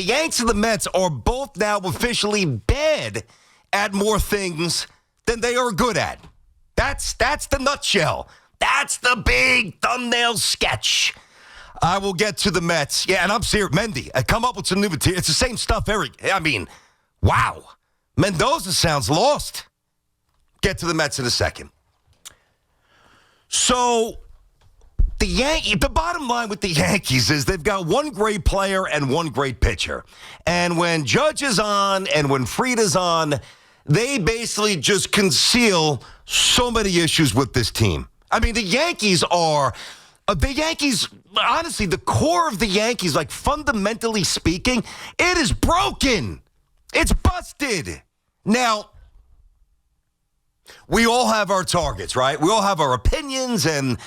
Yanks and the Mets are both now officially bad at more things than they are good at. That's the nutshell. That's the big thumbnail sketch. I will get to the Mets. Yeah, and I'm serious. Mendy, I come up with some new material. It's the same stuff, Eric. I mean, wow. Mendoza sounds lost. Get to the Mets in a second. So, the bottom line with the Yankees is they've got one great player and one great pitcher. And when Judge is on and when Frieda's on, they basically just conceal so many issues with this team. I mean, the Yankees, honestly, the core of the Yankees, like fundamentally speaking, it is broken. It's busted. Now, we all have our targets, right? We all have our opinions, and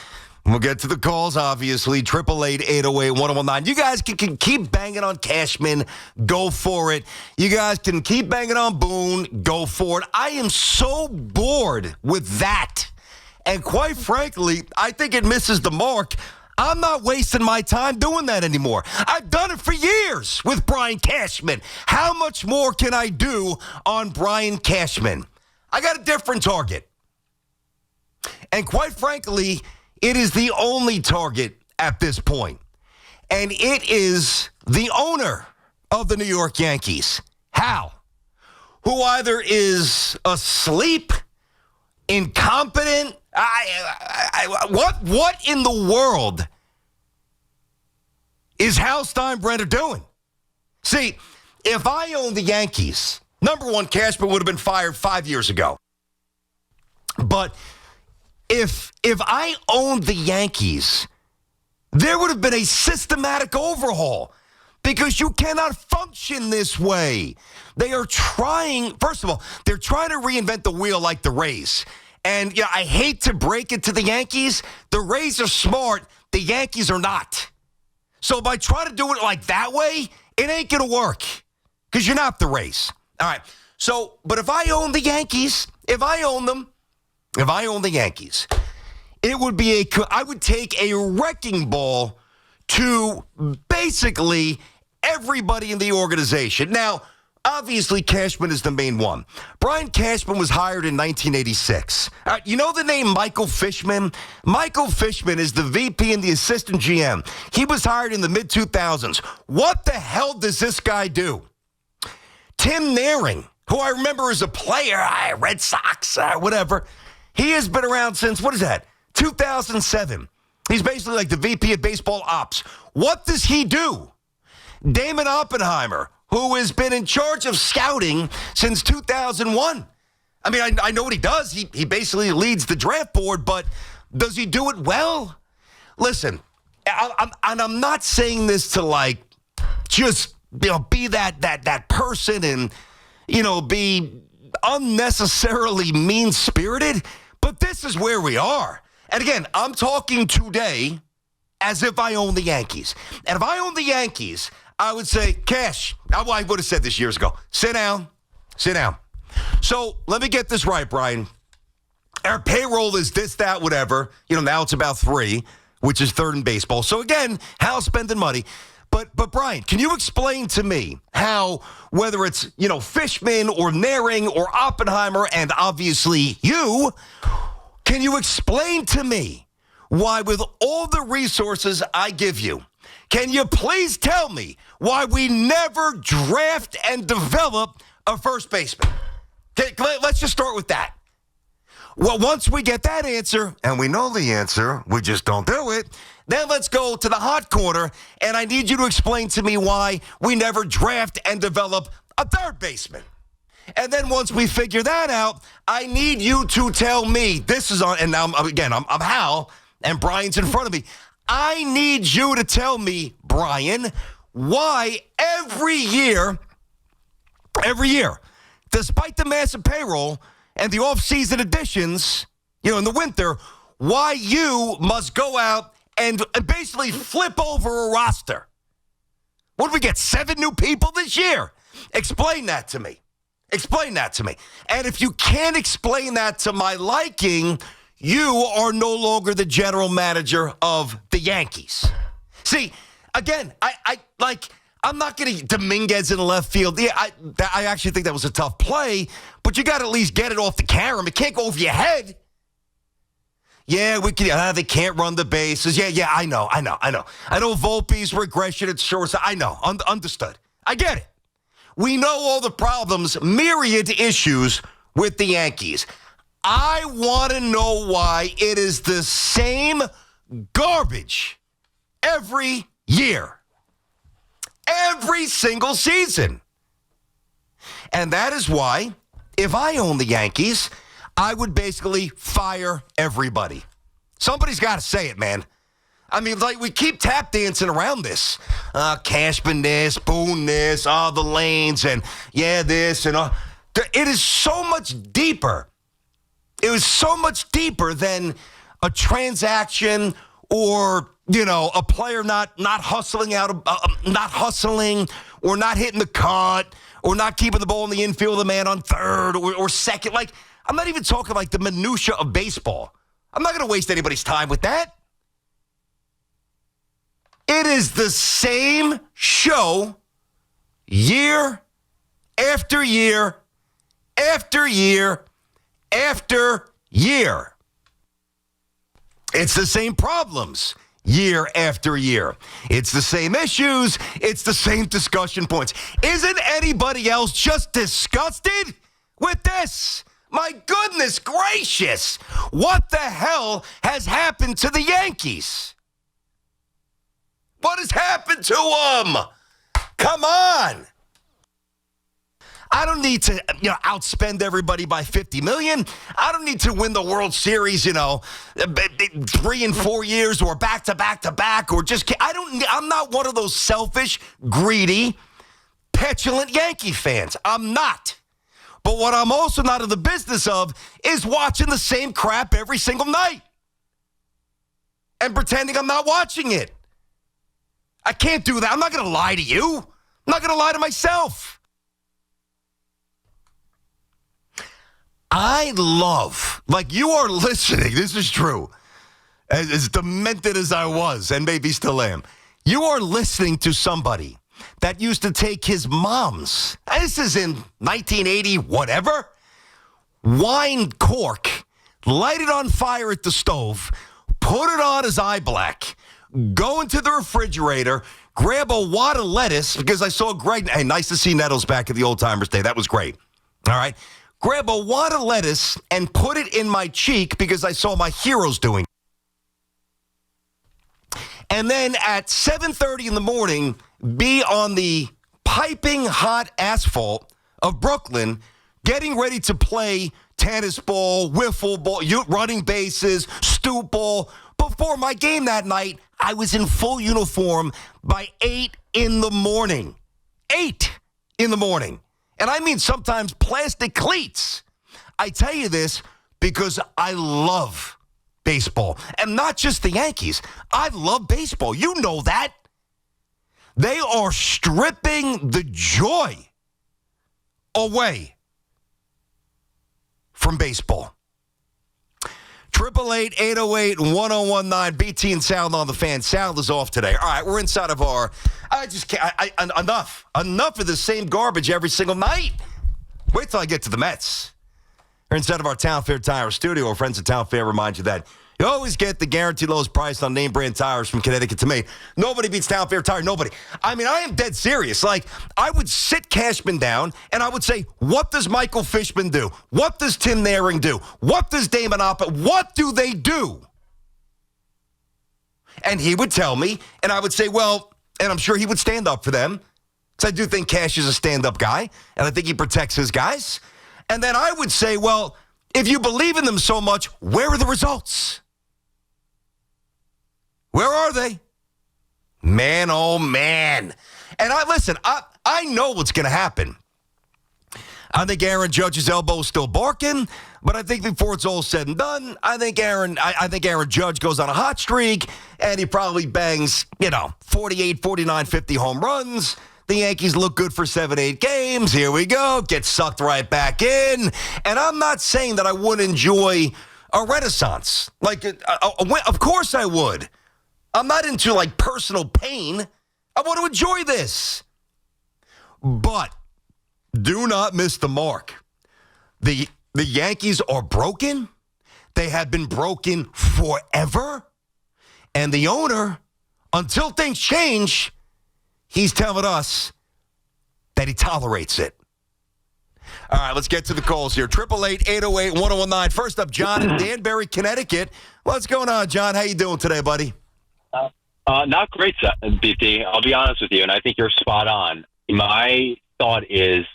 we'll get to the calls, obviously. 888-808-1019. You guys can keep banging on Cashman. Go for it. You guys can keep banging on Boone. Go for it. I am so bored with that. And quite frankly, I think it misses the mark. I'm not wasting my time doing that anymore. I've done it for years with Brian Cashman. How much more can I do on Brian Cashman? I got a different target. And quite frankly, it is the only target at this point. And it is the owner of the New York Yankees, Hal, who either is asleep, incompetent. What in the world is Hal Steinbrenner doing? See, if I owned the Yankees, number one, Cashman would have been fired 5 years ago. But if I owned the Yankees, there would have been a systematic overhaul because you cannot function this way. They are trying, first of all, they're trying to reinvent the wheel like the Rays. And I hate to break it to the Yankees. The Rays are smart. The Yankees are not. So by trying to do it like that way, it ain't going to work because you're not the Rays. All right. So, but if I own the Yankees, if I own the Yankees, it would be I would take a wrecking ball to basically everybody in the organization. Now, obviously, Cashman is the main one. Brian Cashman was hired in 1986. You know the name Michael Fishman? Michael Fishman is the VP and the assistant GM. He was hired in the mid-2000s. What the hell does this guy do? Tim Naring, who I remember as a player, Red Sox, whatever, he has been around since, 2007. He's basically like the VP of baseball ops. What does he do? Damon Oppenheimer, who has been in charge of scouting since 2001. I mean, I know what he does. He basically leads the draft board, but does he do it well? Listen, I'm not saying this to just be that person and be unnecessarily mean-spirited, but this is where we are. And again, I'm talking today as if I own the Yankees. And if I own the Yankees, I would say, Cash, I would have said this years ago, sit down. So let me get this right, Brian. Our payroll is this, that, whatever. Now it's about 3, which is third in baseball. So again, Hal's spending money. But Brian, can you explain to me how, whether it's, Fishman or Naring or Oppenheimer and obviously you, can you explain to me why with all the resources I give you, can you please tell me why we never draft and develop a first baseman? Okay, let's just start with that. Well, once we get that answer, and we know the answer, we just don't do it, then let's go to the hot corner, and I need you to explain to me why we never draft and develop a third baseman. And then once we figure that out, I need you to tell me, this is on, and now, I'm Hal, and Brian's in front of me. I need you to tell me, Brian, why every year, despite the massive payroll and the off-season additions, in the winter, why you must go out and basically flip over a roster. What did we get, 7 new people this year? Explain that to me. And if you can't explain that to my liking, you are no longer the general manager of the Yankees. See, again, I'm not going to Dominguez in the left field. Yeah, I actually think that was a tough play, but you got to at least get it off the carom. It can't go over your head. Yeah, they can't run the bases. Yeah, I know. I know Volpe's regression at short. I know. Understood. I get it. We know all the problems, myriad issues with the Yankees. I want to know why it is the same garbage every year. Every single season. And that is why, if I owned the Yankees, I would basically fire everybody. Somebody's got to say it, man. I mean, like, we keep tap dancing around this. Cashman this, Boone this, the lanes, and this, and all. It is so much deeper. It was so much deeper than a transaction or, a player not hustling not hustling or not hitting the cut or not keeping the ball in the infield of the man on third or second. Like, I'm not even talking like the minutia of baseball. I'm not going to waste anybody's time with that. It is the same show year after year after year after year. It's the same problems year after year. It's the same issues. It's the same discussion points. Isn't anybody else just disgusted with this? My goodness gracious. What the hell has happened to the Yankees? What has happened to them? Come on. I don't need to, outspend everybody by $50 million. I don't need to win the World Series, 3 and 4 years or back to back to back or just. I'm not one of those selfish, greedy, petulant Yankee fans. I'm not. But what I'm also not in the business of is watching the same crap every single night and pretending I'm not watching it. I can't do that. I'm not going to lie to you. I'm not going to lie to myself. I love, like you are listening, this is true, as demented as I was and maybe still am, you are listening to somebody that used to take his mom's, this is in 1980, whatever, wine cork, light it on fire at the stove, put it on his eye black, go into the refrigerator, grab a wad of lettuce, because I saw Greg, hey, nice to see Nettles back at the Old Timers Day, that was great, all right? Grab a wad of lettuce and put it in my cheek because I saw my heroes doing it. And then at 7:30 in the morning, be on the piping hot asphalt of Brooklyn, getting ready to play tennis ball, wiffle ball, running bases, stoop ball. Before my game that night, I was in full uniform by 8 in the morning. 8 in the morning. And I mean sometimes plastic cleats. I tell you this because I love baseball. And not just the Yankees. I love baseball. You know that. They are stripping the joy away from baseball. 888-808-1019. BT and Sound on the Fan. Sound is off today. All right, we're inside of our... I just can't... enough. Enough of the same garbage every single night. Wait till I get to the Mets. We're inside of our Town Fair Tire studio. Our friends at Town Fair remind you that you always get the guaranteed lowest price on name brand tires from Connecticut to Maine. Nobody beats Town Fair Tire. Nobody. I mean, I am dead serious. Like, I would sit Cashman down and I would say, what does Michael Fishman do? What does Tim Naring do? What does Damon Oppa? What do they do? And he would tell me, and I would say, well, and I'm sure he would stand up for them, because I do think Cash is a stand-up guy, and I think he protects his guys. And then I would say, well, if you believe in them so much, where are the results? Where are they? Man, oh, man. And I know what's going to happen. I think Aaron Judge's elbow is still barking, but I think before it's all said and done, I think Aaron Judge goes on a hot streak, and he probably bangs, 48, 49, 50 home runs. The Yankees look good for 7-8 games. Here we go. Get sucked right back in. And I'm not saying that I wouldn't enjoy a renaissance. Of course I would. I'm not into, personal pain. I want to enjoy this. But do not miss the mark. The Yankees are broken. They have been broken forever. And the owner, until things change, he's telling us that he tolerates it. All right, let's get to the calls here. 888-808-1019. First up, John in Danbury, Connecticut. What's going on, John? How you doing today, buddy? Not great, BT. I'll be honest with you, and I think you're spot on. My thought is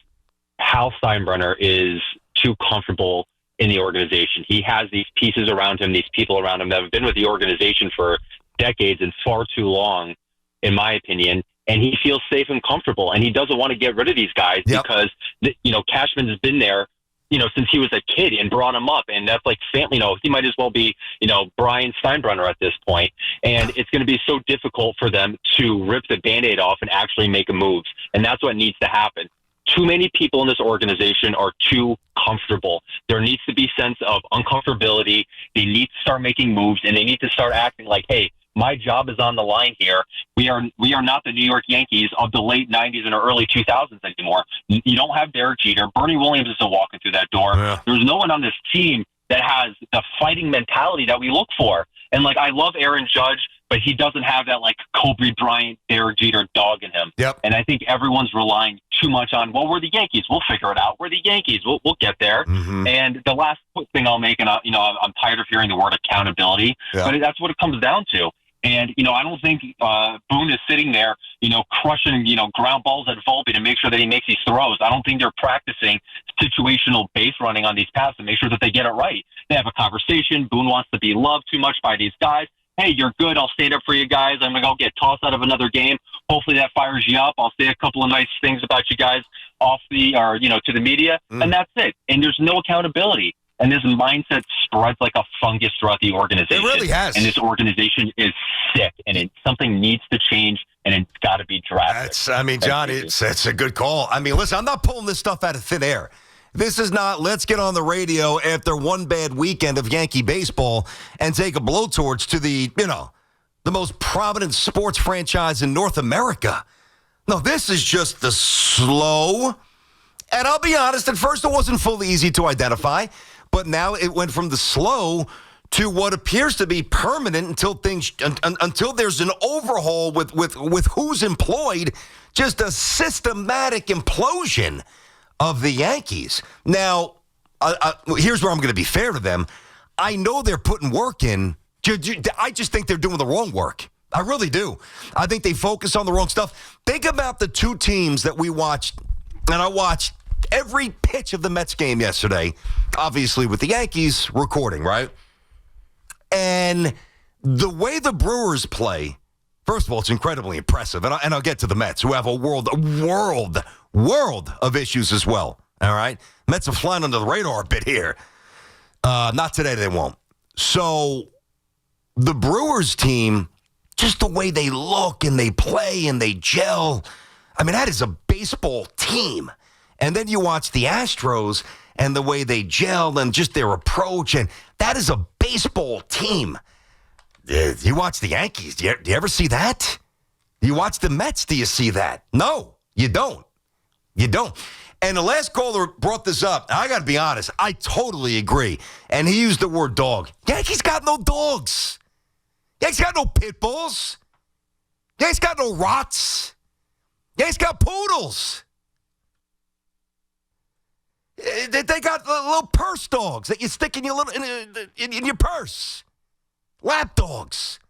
Hal Steinbrenner is too comfortable in the organization. He has these pieces around him, these people around him that have been with the organization for decades and far too long, in my opinion, and he feels safe and comfortable, and he doesn't want to get rid of these guys because, Cashman has been there, since he was a kid and brought him up, and that's like family. He might as well be, Brian Cashman at this point, and it's going to be so difficult for them to rip the Band-Aid off and actually make a move, and that's what needs to happen. Too many people in this organization are too comfortable. There needs to be a sense of uncomfortability. They need to start making moves, and they need to start acting like, hey, my job is on the line here. We are not the New York Yankees of the late 90s and early 2000s anymore. You don't have Derek Jeter. Bernie Williams isn't walking through that door. Yeah. There's no one on this team that has the fighting mentality that we look for. And, I love Aaron Judge, but he doesn't have that, Kobe Bryant, Derek Jeter dog in him. Yep. And I think everyone's relying too much on, we're the Yankees. We'll figure it out. We're the Yankees. We'll get there. Mm-hmm. And the last thing I'll make, and I'm tired of hearing the word accountability, but that's what it comes down to. And, I don't think Boone is sitting there, crushing, ground balls at Volpe to make sure that he makes these throws. I don't think they're practicing situational base running on these passes to make sure that they get it right. They have a conversation. Boone wants to be loved too much by these guys. Hey, you're good. I'll stand up for you guys. I'm going to go get tossed out of another game. Hopefully that fires you up. I'll say a couple of nice things about you guys to the media. And that's it. And there's no accountability. And this mindset spreads like a fungus throughout the organization. It really has. And this organization is sick, and something needs to change, and it's got to be drastic. John, it's a good call. Listen, I'm not pulling this stuff out of thin air. This is not, let's get on the radio after one bad weekend of Yankee baseball and take a blowtorch to the most prominent sports franchise in North America. No, this is just the slow, and I'll be honest, at first it wasn't fully easy to identify, but now it went from the slow to what appears to be permanent until there's an overhaul with who's employed, just a systematic implosion of the Yankees. Now, here's where I'm going to be fair to them. I know they're putting work in. I just think they're doing the wrong work. I really do. I think they focus on the wrong stuff. Think about the two teams that we watched, and I watched every pitch of the Mets game yesterday, obviously with the Yankees recording, right? And the way the Brewers play, first of all, it's incredibly impressive. And I'll get to the Mets, who have a world of issues as well, all right? Mets are flying under the radar a bit here. Not today, they won't. So the Brewers team, just the way they look and they play and they gel, that is a baseball team. And then you watch the Astros and the way they gel and just their approach, and that is a baseball team. You watch the Yankees. Do you ever see that? You watch the Mets. Do you see that? No, you don't. You don't. And the last caller brought this up. I got to be honest. I totally agree. And he used the word dog. Yankees got no dogs. Yankees got no pit bulls. Yankees got no rots. Yankees got poodles. They got little purse dogs that you stick in your in your purse. Lap dogs.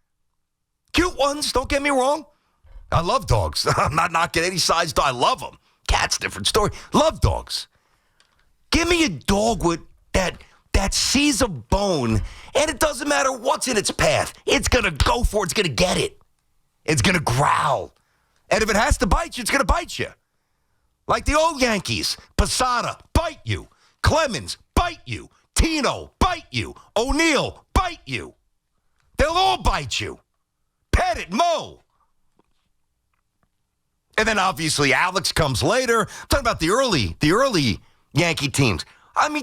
Cute ones, don't get me wrong. I love dogs. I'm not knocking any size dog. I love them. Cats, different story. Love dogs. Give me a dog with that sees a bone, and it doesn't matter what's in its path. It's going to go for it. It's going to get it. It's going to growl. And if it has to bite you, it's going to bite you. Like the old Yankees. Posada, bite you. Clemens, bite you. Tino, bite you. O'Neill, bite you. They'll all bite you. Pettit, Mo. And then obviously Alex comes later. I'm talking about the early Yankee teams.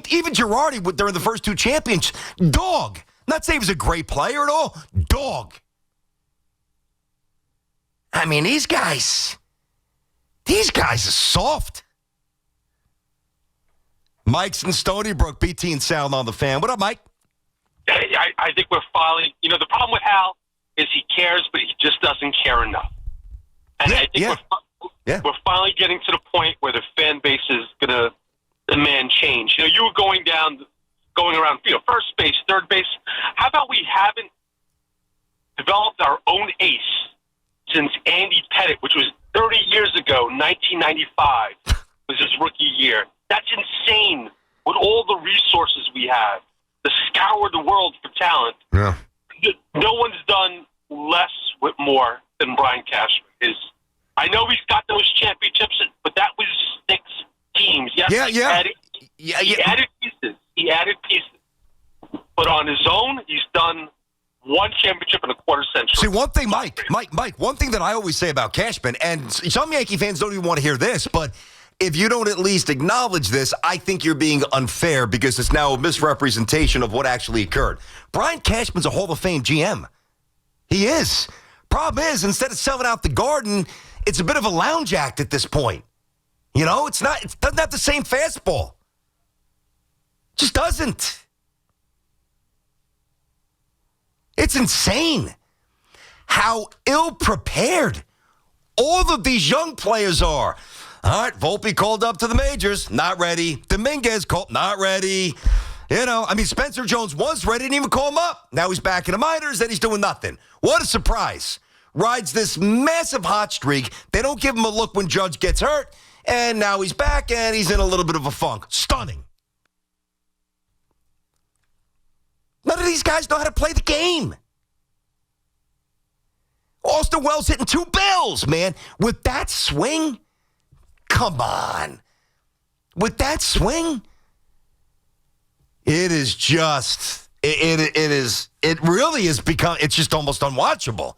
Even Girardi during the first two champions, dog. Not saying he was a great player at all. Dog. These guys, These guys are soft. Mike's in Stony Brook, BT and Sound on the Fan. What up, Mike? I think we're finally, the problem with Hal is he cares, but he just doesn't care enough. And I think we're finally getting to the point where the fan base is going to demand change. You were going around, first base, third base. How about we haven't developed our own ace since Andy Pettit, which was 30 years ago, 1995, was his rookie year. That's insane with all the resources we have to scour the world for talent. Yeah. No one's done less with more than Brian Cashman. I know he's got those championships, but that was 6 teams. Yes, he added pieces. He added pieces. But on his own, he's done 1 championship in a quarter century. See, one thing, Mike, one thing that I always say about Cashman, and some Yankee fans don't even want to hear this, but if you don't at least acknowledge this, I think you're being unfair because it's now a misrepresentation of what actually occurred. Brian Cashman's a Hall of Fame GM. He is. Problem is, instead of selling out the Garden, it's a bit of a lounge act at this point. It doesn't have the same fastball. It just doesn't. It's insane how ill-prepared all of these young players are. All right, Volpe called up to the majors, not ready. Dominguez called, not ready. Spencer Jones was ready, didn't even call him up. Now he's back in the minors, and he's doing nothing. What a surprise. Rides this massive hot streak. They don't give him a look when Judge gets hurt, and now he's back, and he's in a little bit of a funk. Stunning. None of these guys know how to play the game. Austin Wells hitting 2 bills, man. With that swing, come on. With that swing, it is just, it really has become, it's just almost unwatchable.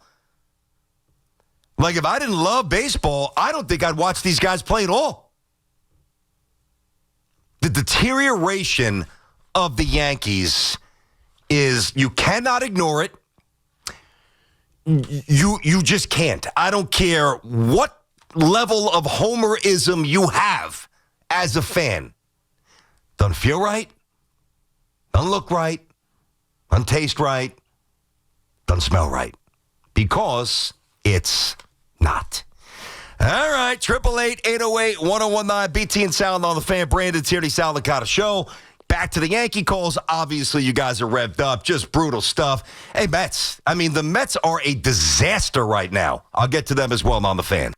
Like, if I didn't love baseball, I don't think I'd watch these guys play at all. The deterioration of the Yankees is, you cannot ignore it. You just can't. I don't care what level of homerism you have as a fan. Doesn't feel right. Doesn't look right. Doesn't taste right. Doesn't smell right. Because it's not. All right, 888-808-1019, BT and Sound on the Fan. Brandon Tierney, Sal Licata Show. Back to the Yankee calls. Obviously, you guys are revved up. Just brutal stuff. Hey, Mets. The Mets are a disaster right now. I'll get to them as well on the Fan.